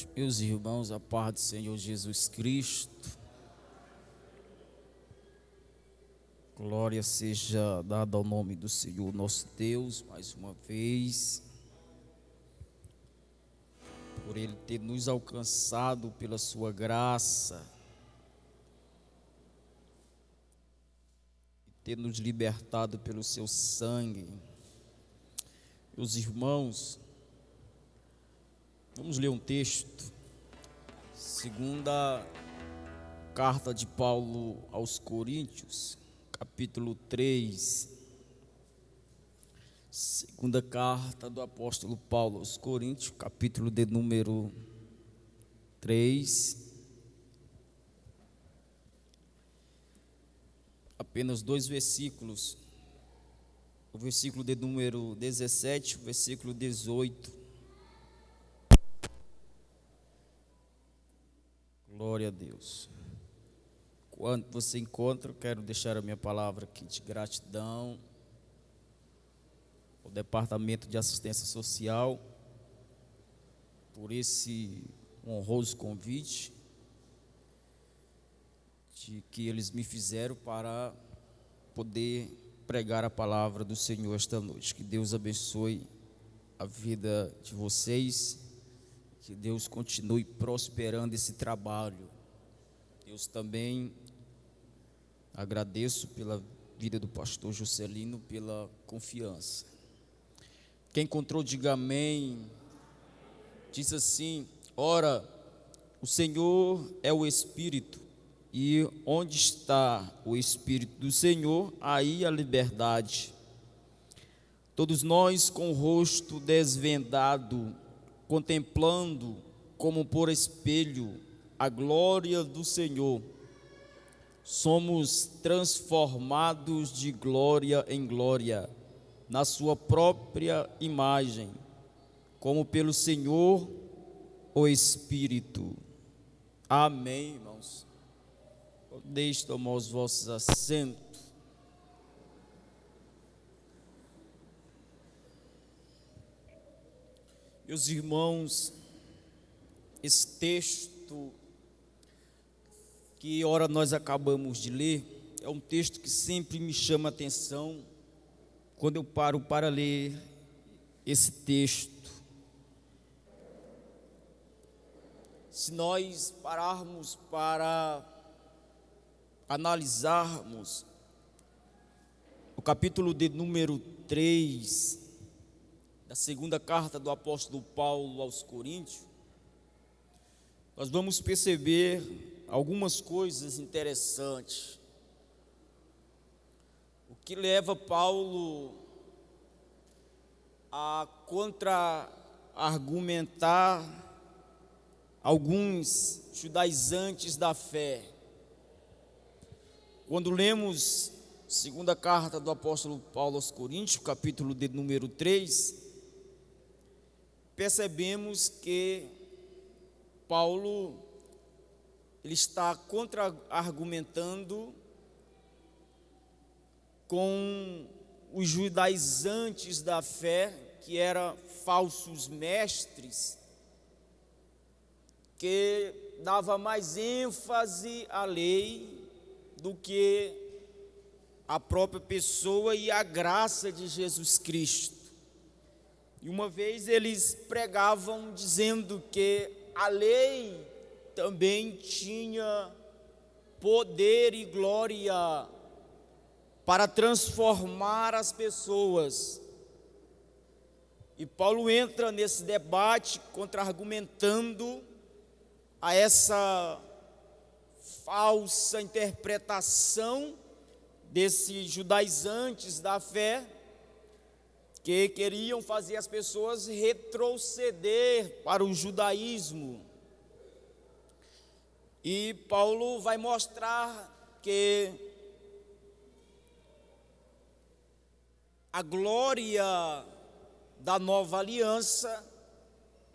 noite, meus irmãos, a paz do Senhor Jesus Cristo. Glória seja dada ao nome do Senhor nosso Deus, mais uma vez, por Ele ter nos alcançado pela sua graça, e ter nos libertado pelo seu sangue. Meus irmãos, vamos ler um texto, segunda carta de Paulo aos Coríntios, capítulo 3, segunda carta do apóstolo Paulo aos Coríntios, capítulo de número 3, apenas 2 versículos, o versículo de número 17, o versículo 18, glória a Deus. Quando você encontra, eu quero deixar a minha palavra aqui de gratidão ao Departamento de Assistência Social por esse honroso convite que eles me fizeram para poder pregar a palavra do Senhor esta noite. Que Deus abençoe a vida de vocês, que Deus continue prosperando esse trabalho. Deus também agradeço pela vida do pastor Juscelino, pela confiança. Quem encontrou, diga amém. Diz assim: ora, o Senhor é o Espírito, e onde está o Espírito do Senhor, aí a liberdade. Todos nós com o rosto desvendado, contemplando como por espelho a glória do Senhor, somos transformados de glória em glória, na sua própria imagem, como pelo Senhor, o Espírito. Amém, irmãos. Deixe tomar os vossos assentos. Meus irmãos, esse texto que ora nós acabamos de ler, é um texto que sempre me chama a atenção quando eu paro para ler esse texto. Se nós pararmos para analisarmos o capítulo de número 3 da segunda carta do apóstolo Paulo aos Coríntios, nós vamos perceber algumas coisas interessantes. O que leva Paulo a contra-argumentar alguns judaizantes da fé. Quando lemos segunda carta do apóstolo Paulo aos Coríntios, capítulo de número 3, percebemos que Paulo ele está contra-argumentando com os judaizantes da fé, que eram falsos mestres, que dava mais ênfase à lei do que a própria pessoa e a graça de Jesus Cristo. E uma vez eles pregavam dizendo que a lei também tinha poder e glória para transformar as pessoas. E Paulo entra nesse debate contra-argumentando a essa falsa interpretação desses judaizantes da fé, que queriam fazer as pessoas retroceder para o judaísmo. E Paulo vai mostrar que a glória da nova aliança,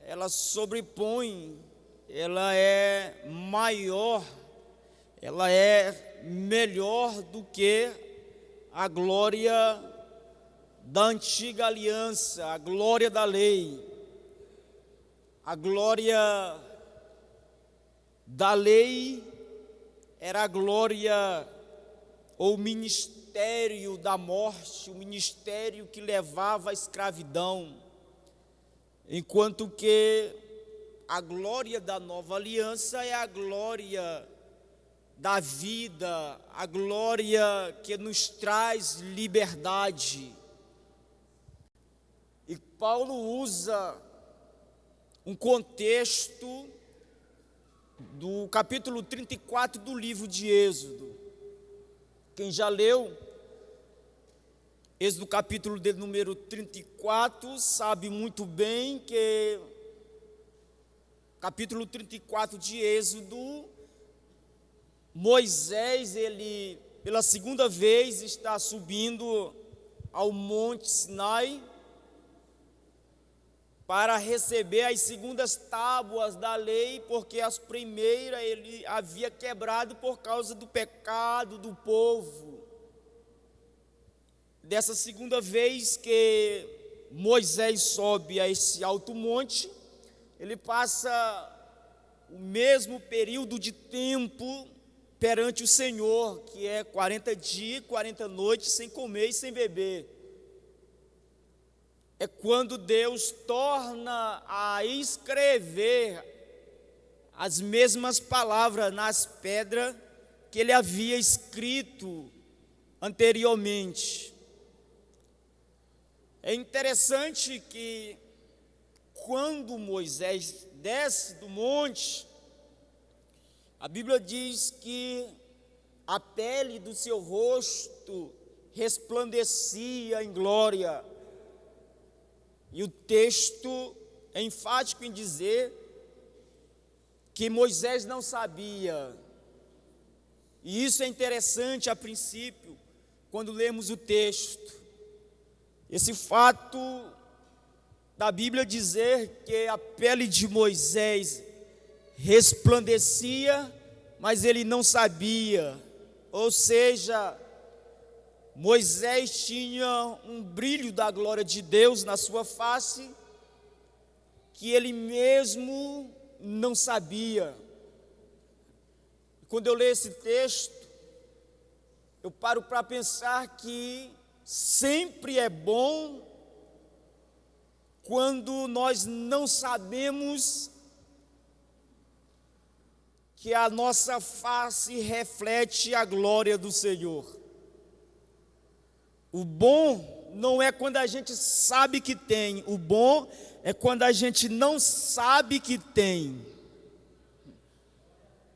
ela sobrepõe, ela é maior, ela é melhor do que a glória da antiga aliança, a glória da lei, a glória da lei era a glória ou o ministério da morte, o ministério que levava à escravidão, enquanto que a glória da nova aliança é a glória da vida, a glória que nos traz liberdade. E Paulo usa um contexto do capítulo 34 do livro de Êxodo. Quem já leu Êxodo capítulo de número 34 sabe muito bem que capítulo 34 de Êxodo, Moisés, ele pela segunda vez está subindo ao Monte Sinai para receber as segundas tábuas da lei, porque as primeiras ele havia quebrado por causa do pecado do povo. Dessa segunda vez que Moisés sobe a esse alto monte, ele passa o mesmo período de tempo perante o Senhor, que é 40 dias, 40 noites, sem comer e sem beber. É quando Deus torna a escrever as mesmas palavras nas pedras que ele havia escrito anteriormente. É interessante que quando Moisés desce do monte, a Bíblia diz que a pele do seu rosto resplandecia em glória. E o texto é enfático em dizer que Moisés não sabia. E isso é interessante a princípio, quando lemos o texto. Esse fato da Bíblia dizer que a pele de Moisés resplandecia, mas ele não sabia. Ou seja, Moisés tinha um brilho da glória de Deus na sua face, que ele mesmo não sabia. Quando eu leio esse texto, eu paro para pensar que sempre é bom quando nós não sabemos que a nossa face reflete a glória do Senhor. O bom não é quando a gente sabe que tem, o bom é quando a gente não sabe que tem.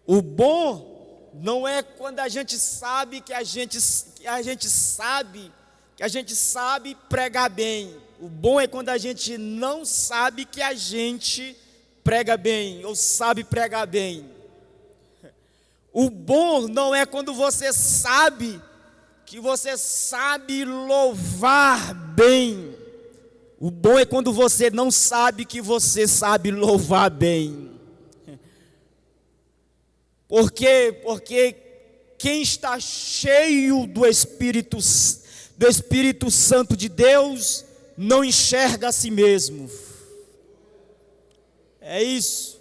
O bom não é quando a gente sabe que a gente sabe pregar bem. O bom é quando a gente não sabe que a gente prega bem ou sabe pregar bem. O bom não é quando você sabe que você sabe louvar bem. O bom é quando você não sabe que você sabe louvar bem. Por quê? Porque quem está cheio do Espírito Santo de Deus não enxerga a si mesmo. É isso.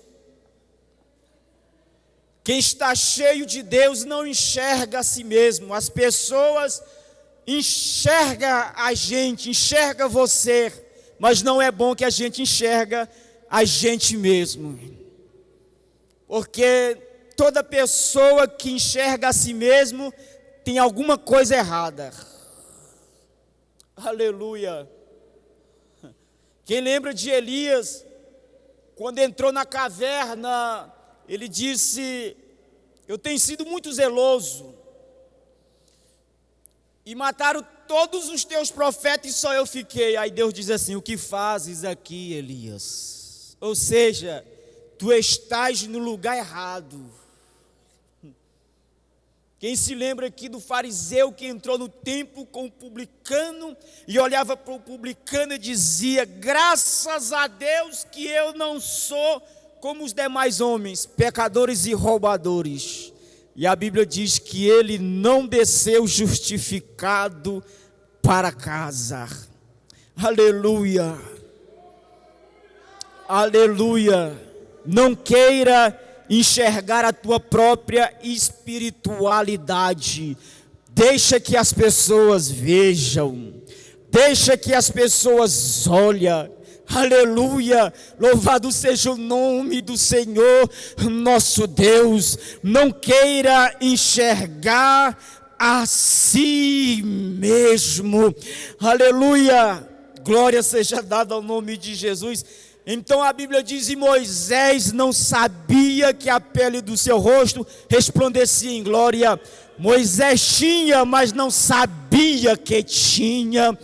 Quem está cheio de Deus não enxerga a si mesmo. As pessoas enxergam a gente, enxergam você, mas não é bom que a gente enxerga a gente mesmo. Porque toda pessoa que enxerga a si mesmo tem alguma coisa errada. Aleluia. Quem lembra de Elias, quando entrou na caverna, ele disse: eu tenho sido muito zeloso, e mataram todos os teus profetas e só eu fiquei. Aí Deus diz assim: o que fazes aqui, Elias? Ou seja, tu estás no lugar errado. Quem se lembra aqui do fariseu que entrou no templo com o publicano e olhava para o publicano e dizia: graças a Deus que eu não sou como os demais homens, pecadores e roubadores. E a Bíblia diz que ele não desceu justificado para casa. Aleluia. Aleluia. Não queira enxergar a tua própria espiritualidade. Deixa que as pessoas vejam, deixa que as pessoas olhem. Aleluia, louvado seja o nome do Senhor nosso Deus. Não queira enxergar a si mesmo. Aleluia, glória seja dada ao nome de Jesus. Então a Bíblia diz: e Moisés não sabia que a pele do seu rosto resplandecia em glória. Moisés tinha, mas não sabia que tinha.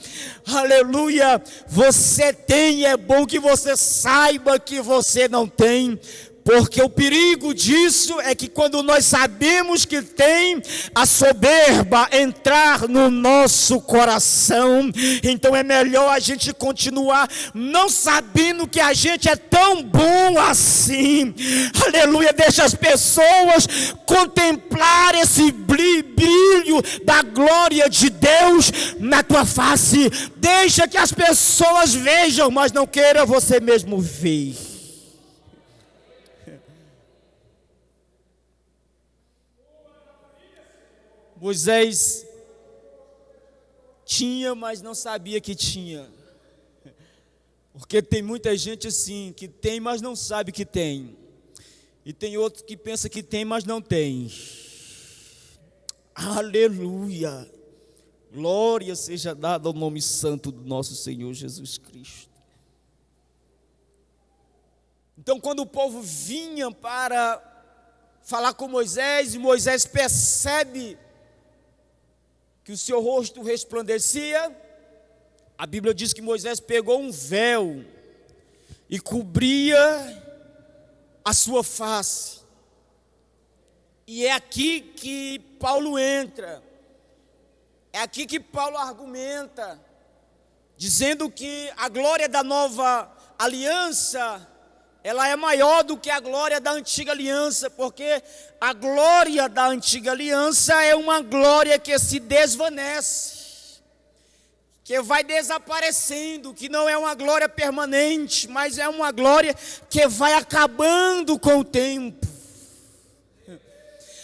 Aleluia, você tem, é bom que você saiba que você não tem. Porque o perigo disso é que quando nós sabemos que tem, a soberba entrar no nosso coração. Então é melhor a gente continuar não sabendo que a gente é tão bom assim. Aleluia, deixa as pessoas contemplar esse brilho da glória de Deus na tua face. Deixa que as pessoas vejam, mas não queira você mesmo ver. Moisés tinha, mas não sabia que tinha. Porque tem muita gente assim, que tem, mas não sabe que tem. E tem outro que pensa que tem, mas não tem. Aleluia. Glória seja dada ao nome santo do nosso Senhor Jesus Cristo. Então, quando o povo vinha para falar com Moisés, e Moisés percebe que o seu rosto resplandecia, a Bíblia diz que Moisés pegou um véu e cobria a sua face. E é aqui que Paulo entra, é aqui que Paulo argumenta, dizendo que a glória da nova aliança, ela é maior do que a glória da antiga aliança, porque a glória da antiga aliança é uma glória que se desvanece, que vai desaparecendo, que não é uma glória permanente, mas é uma glória que vai acabando com o tempo.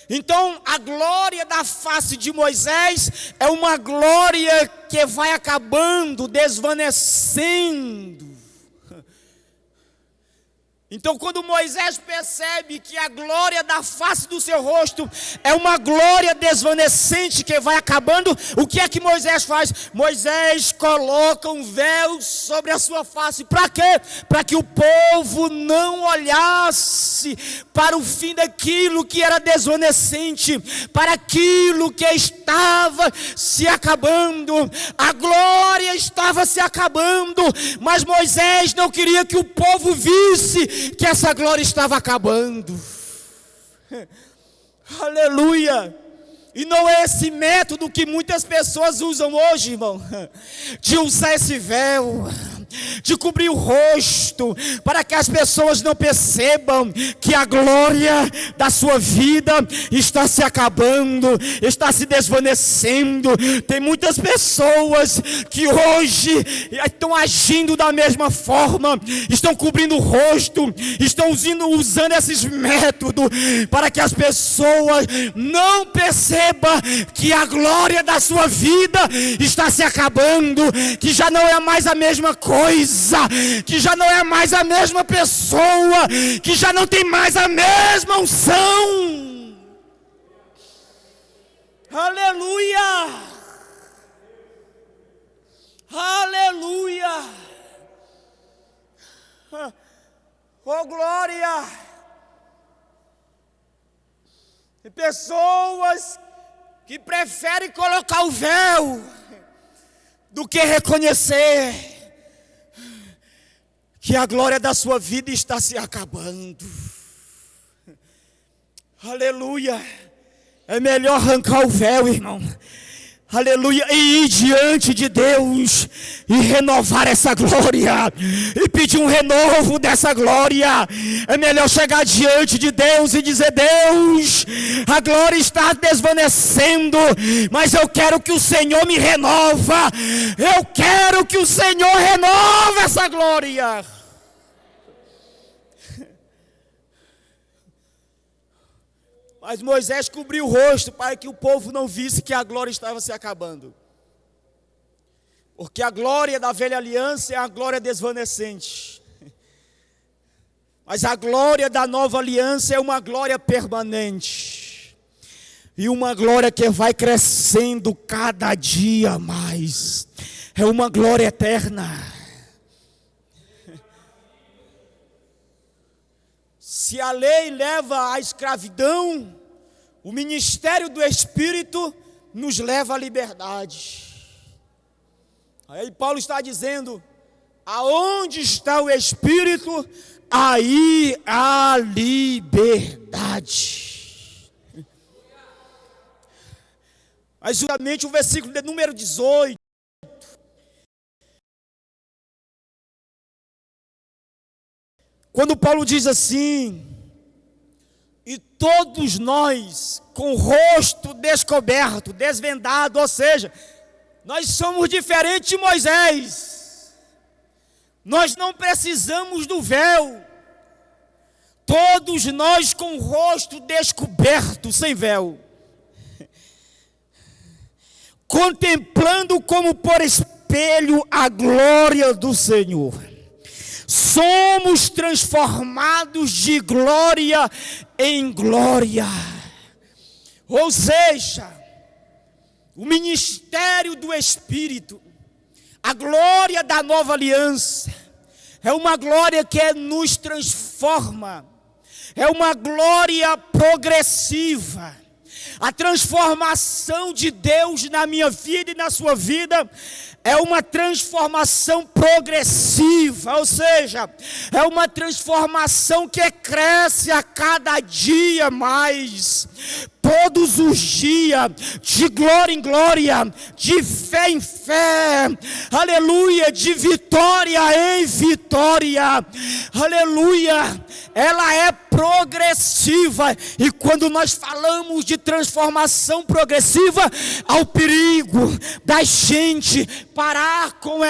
Então, a glória da face de Moisés é uma glória que vai acabando, desvanecendo. Então, quando Moisés percebe que a glória da face do seu rosto é uma glória desvanecente que vai acabando, o que é que Moisés faz? Moisés coloca um véu sobre a sua face. Para quê? Para que o povo não olhasse para o fim daquilo que era desvanecente, para aquilo que estava se acabando. A glória estava se acabando, mas Moisés não queria que o povo visse que essa glória estava acabando. Aleluia. E não é esse método que muitas pessoas usam hoje, irmão, de usar esse véu, de cobrir o rosto, para que as pessoas não percebam que a glória da sua vida está se acabando, está se desvanecendo. Tem muitas pessoas que hoje estão agindo da mesma forma, estão cobrindo o rosto, estão usando esses métodos para que as pessoas não percebam que a glória da sua vida está se acabando, que já não é mais a mesma coisa, que já não é mais a mesma pessoa, que já não tem mais a mesma unção. Aleluia! Aleluia! Oh glória! E pessoas que preferem colocar o véu do que reconhecer que a glória da sua vida está se acabando. Aleluia. É melhor arrancar o véu, irmão. Aleluia, e ir diante de Deus e renovar essa glória, e pedir um renovo dessa glória. É melhor chegar diante de Deus e dizer: Deus, a glória está desvanecendo, mas eu quero que o Senhor me renova. Eu quero que o Senhor renove essa glória. Mas Moisés cobriu o rosto para que o povo não visse que a glória estava se acabando. Porque a glória da velha aliança é a glória desvanecente. Mas a glória da nova aliança é uma glória permanente. E uma glória que vai crescendo cada dia mais. É uma glória eterna. Se a lei leva à escravidão, o ministério do Espírito nos leva à liberdade. Aí Paulo está dizendo: aonde está o Espírito, aí há liberdade. Mas justamente o versículo de número 18. Quando Paulo diz assim: e todos nós com o rosto descoberto, desvendado, ou seja, nós somos diferentes de Moisés. Nós não precisamos do véu. Todos nós com o rosto descoberto, sem véu. Contemplando como por espelho a glória do Senhor. Somos transformados de glória em glória. Ou seja, o ministério do Espírito, a glória da nova aliança, é uma glória que nos transforma, é uma glória progressiva. A transformação de Deus na minha vida e na sua vida é uma transformação progressiva, ou seja, é uma transformação que cresce a cada dia mais, todos os dias, de glória em glória, de fé em fé, aleluia, de vitória em vitória, aleluia. Ela é progressiva, e quando nós falamos de transformação progressiva, há o perigo da gente parar com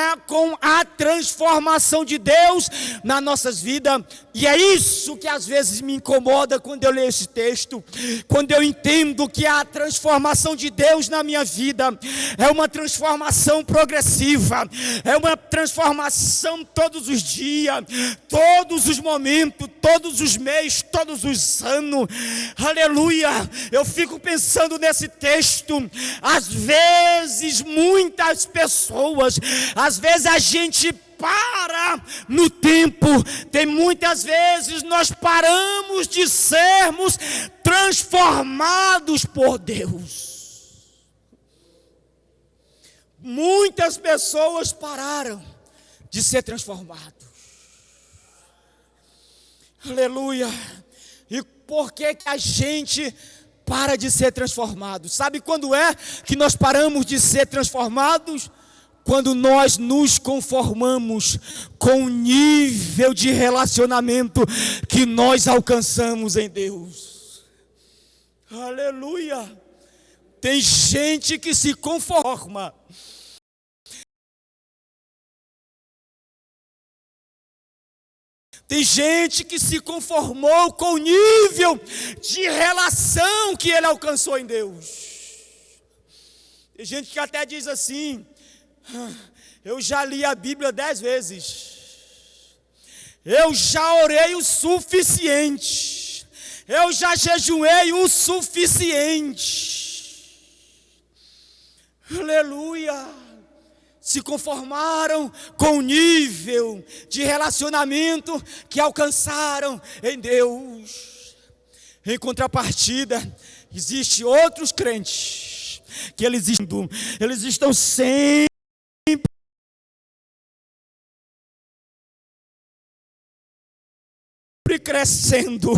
a transformação de Deus nas nossas vidas. E é isso que às vezes me incomoda quando eu leio esse texto, quando eu entendo que a transformação de Deus na minha vida é uma transformação progressiva, é uma transformação todos os dias, todos os momentos, todos os meses, todos os anos, aleluia. Eu fico pensando nesse texto, às vezes muitas pessoas, às vezes a gente para no tempo, tem muitas vezes nós paramos de sermos transformados por Deus. Muitas pessoas pararam de ser transformados. Aleluia. E por que a gente para de ser transformado? Sabe quando é que nós paramos de ser transformados? Quando nós nos conformamos com o nível de relacionamento que nós alcançamos em Deus. Aleluia. Tem gente que se conforma. Tem gente que se conformou com o nível de relação que ele alcançou em Deus. Tem gente que até diz assim: eu já li a Bíblia 10 vezes, eu já orei o suficiente, eu já jejuei o suficiente. Aleluia. Se conformaram com o nível de relacionamento que alcançaram em Deus. Em contrapartida, existem outros crentes que eles estão sempre crescendo,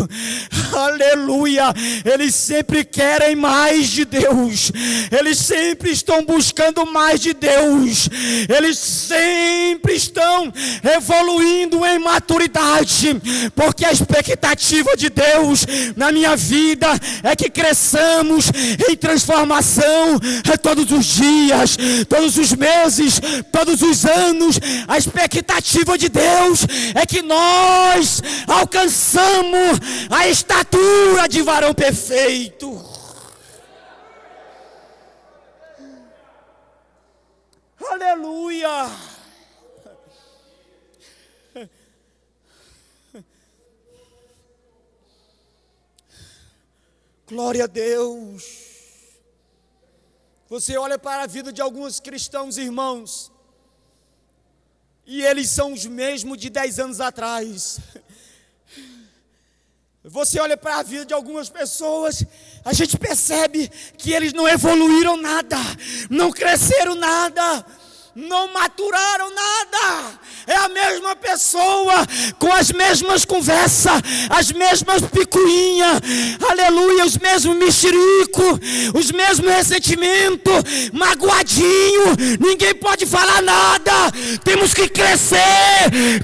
aleluia. Eles sempre querem mais de Deus, eles sempre estão buscando mais de Deus, eles sempre estão evoluindo em maturidade, porque a expectativa de Deus na minha vida é que cresçamos em transformação todos os dias, todos os meses, todos os anos. A expectativa de Deus é que nós alcancemos alcançamos a estatura de varão perfeito. Aleluia. Glória a Deus. Você olha para a vida de alguns cristãos irmãos, e eles são os mesmos de 10 anos atrás. Você olha para a vida de algumas pessoas, a gente percebe que eles não evoluíram nada, não cresceram nada, não maturaram nada. É a mesma pessoa, com as mesmas conversas, as mesmas picuinhas, aleluia, os mesmos mexericos, os mesmos ressentimentos, magoadinho, ninguém pode falar nada. Temos que crescer,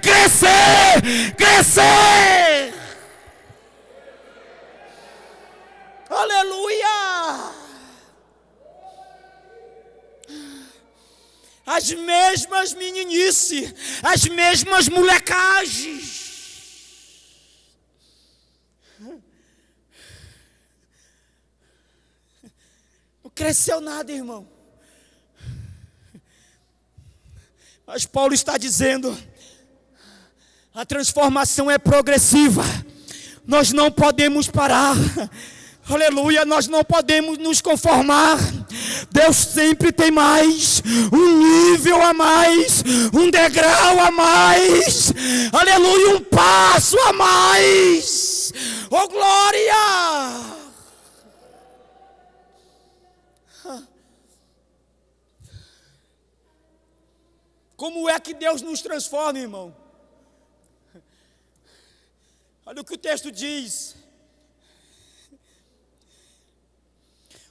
crescer, crescer. Aleluia. As mesmas meninices, as mesmas molecagens. Não cresceu nada, irmão. Mas Paulo está dizendo, a transformação é progressiva. Nós não podemos parar. Aleluia, nós não podemos nos conformar. Deus sempre tem mais, um nível a mais, um degrau a mais, aleluia, um passo a mais. Oh glória! Como é que Deus nos transforma, irmão? Olha o que o texto diz.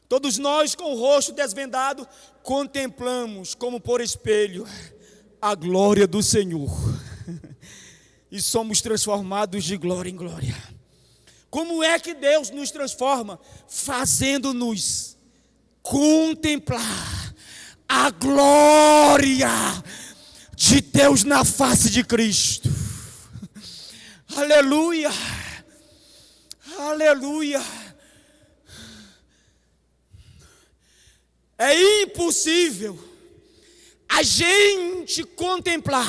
Todos nós, com o rosto desvendado, contemplamos como por espelho a glória do Senhor, e somos transformados de glória em glória. Como é que Deus nos transforma? Fazendo-nos contemplar a glória de Deus na face de Cristo. Aleluia, aleluia. É impossível a gente contemplar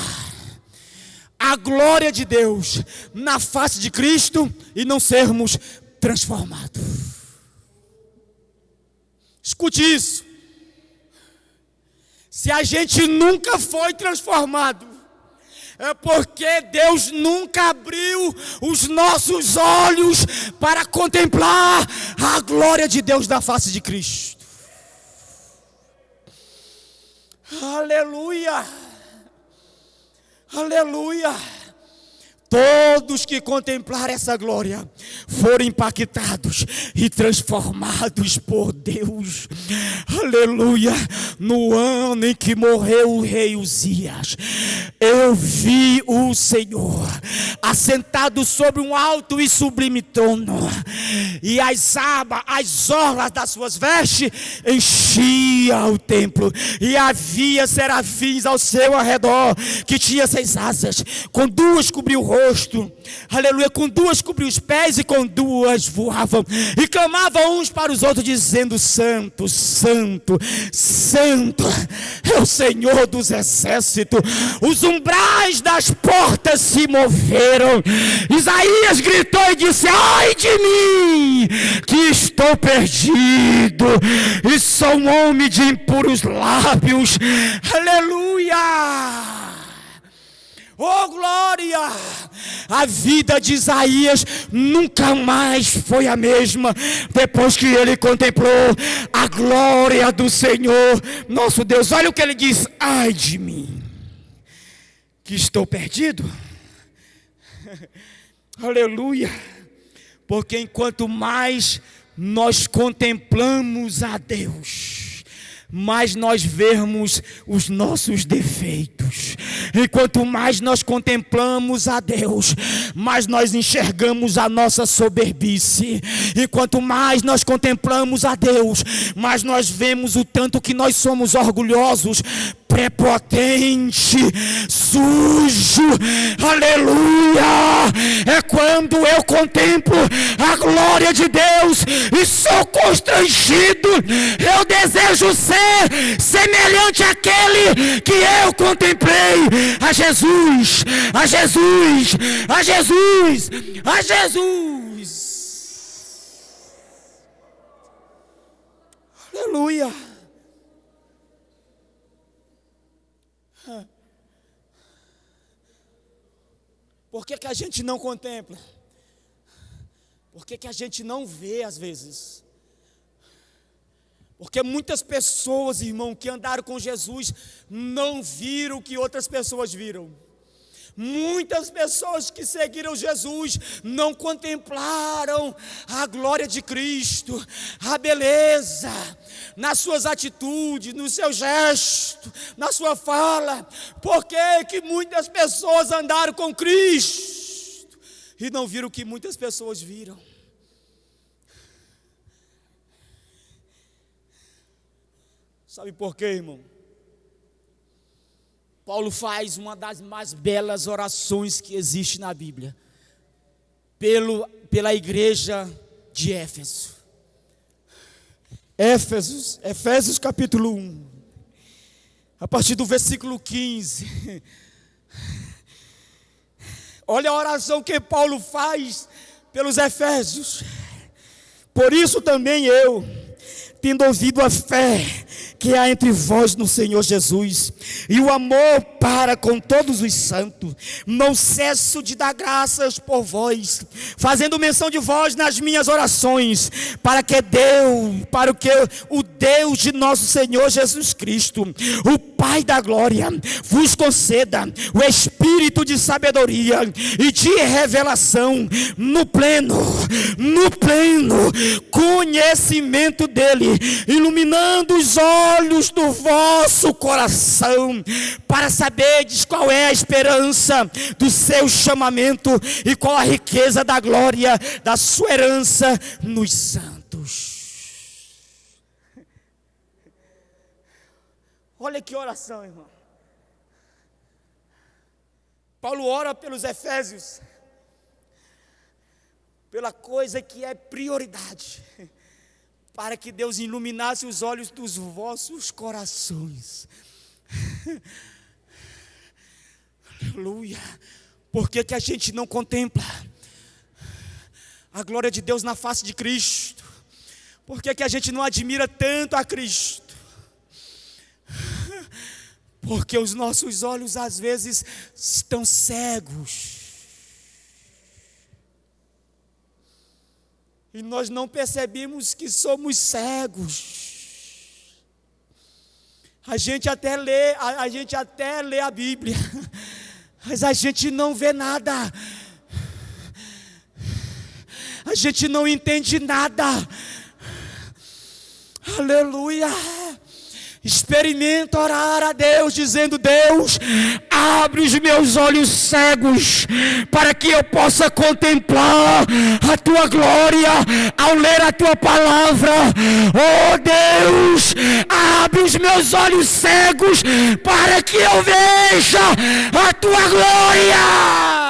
a glória de Deus na face de Cristo e não sermos transformados. Escute isso. Se a gente nunca foi transformado, é porque Deus nunca abriu os nossos olhos para contemplar a glória de Deus na face de Cristo. Aleluia, aleluia. Todos que contemplaram essa glória foram impactados e transformados por Deus. Aleluia. No ano em que morreu o rei Uzias, eu vi o Senhor assentado sobre um alto e sublime trono, e as abas, as orlas das suas vestes enchiam o templo, e havia serafins ao seu arredor, que tinha 6 asas, com 2 cobriu o rosto, aleluia, com 2 cobriu os pés, e com 2 voavam, e clamavam uns para os outros, dizendo: Santo, Santo, Santo é o Senhor dos exércitos. Os umbrais das portas se moveram. Isaías gritou e disse: ai de mim, que estou perdido, e sou um homem de impuros lábios. Aleluia. Oh glória! A vida de Isaías nunca mais foi a mesma depois que ele contemplou a glória do Senhor nosso Deus. Olha o que ele diz: ai de mim, que estou perdido. Aleluia. Porque enquanto mais nós contemplamos a Deus, mais nós vemos os nossos defeitos. Enquanto mais nós contemplamos a Deus, mais nós enxergamos a nossa soberbice. Enquanto mais nós contemplamos a Deus, mais nós vemos o tanto que nós somos orgulhosos, prepotente, sujo, aleluia. É quando eu contemplo a glória de Deus e sou constrangido. Eu desejo ser semelhante àquele que eu contemplei, a Jesus, a Jesus, a Jesus, a Jesus. Aleluia. Por que a gente não contempla? Por que a gente não vê às vezes? Porque muitas pessoas, irmão, que andaram com Jesus, não viram o que outras pessoas viram. Muitas pessoas que seguiram Jesus não contemplaram a glória de Cristo, a beleza, nas suas atitudes, no seu gesto, na sua fala. Por que muitas pessoas andaram com Cristo e não viram o que muitas pessoas viram? Sabe por quê, irmão? Paulo faz uma das mais belas orações que existe na Bíblia, pela igreja de Éfeso. Efésios capítulo 1, a partir do versículo 15. Olha a oração que Paulo faz pelos Efésios. Por isso também eu, tendo ouvido a fé que há entre vós no Senhor Jesus, e o amor para com todos os santos, não cesso de dar graças por vós, fazendo menção de vós nas minhas orações, para que o Deus de nosso Senhor Jesus Cristo, o Pai da glória, vos conceda o espírito de sabedoria e de revelação no pleno conhecimento dele, iluminando os olhos do vosso coração, para saberdes qual é a esperança do seu chamamento e qual a riqueza da glória da sua herança nos santos. Olha que oração, irmão. Paulo ora pelos Efésios, pela coisa que é prioridade, para que Deus iluminasse os olhos dos vossos corações. Aleluia. Por que a gente não contempla a glória de Deus na face de Cristo? Por que a gente não admira tanto a Cristo? Porque os nossos olhos às vezes estão cegos. E nós não percebemos que somos cegos. A gente até lê a Bíblia, mas a gente não vê nada. A gente não entende nada. Aleluia. Experimenta orar a Deus, dizendo: Deus, abre os meus olhos cegos, para que eu possa contemplar a tua glória ao ler a tua palavra. Oh Deus, abre os meus olhos cegos, para que eu veja a tua glória.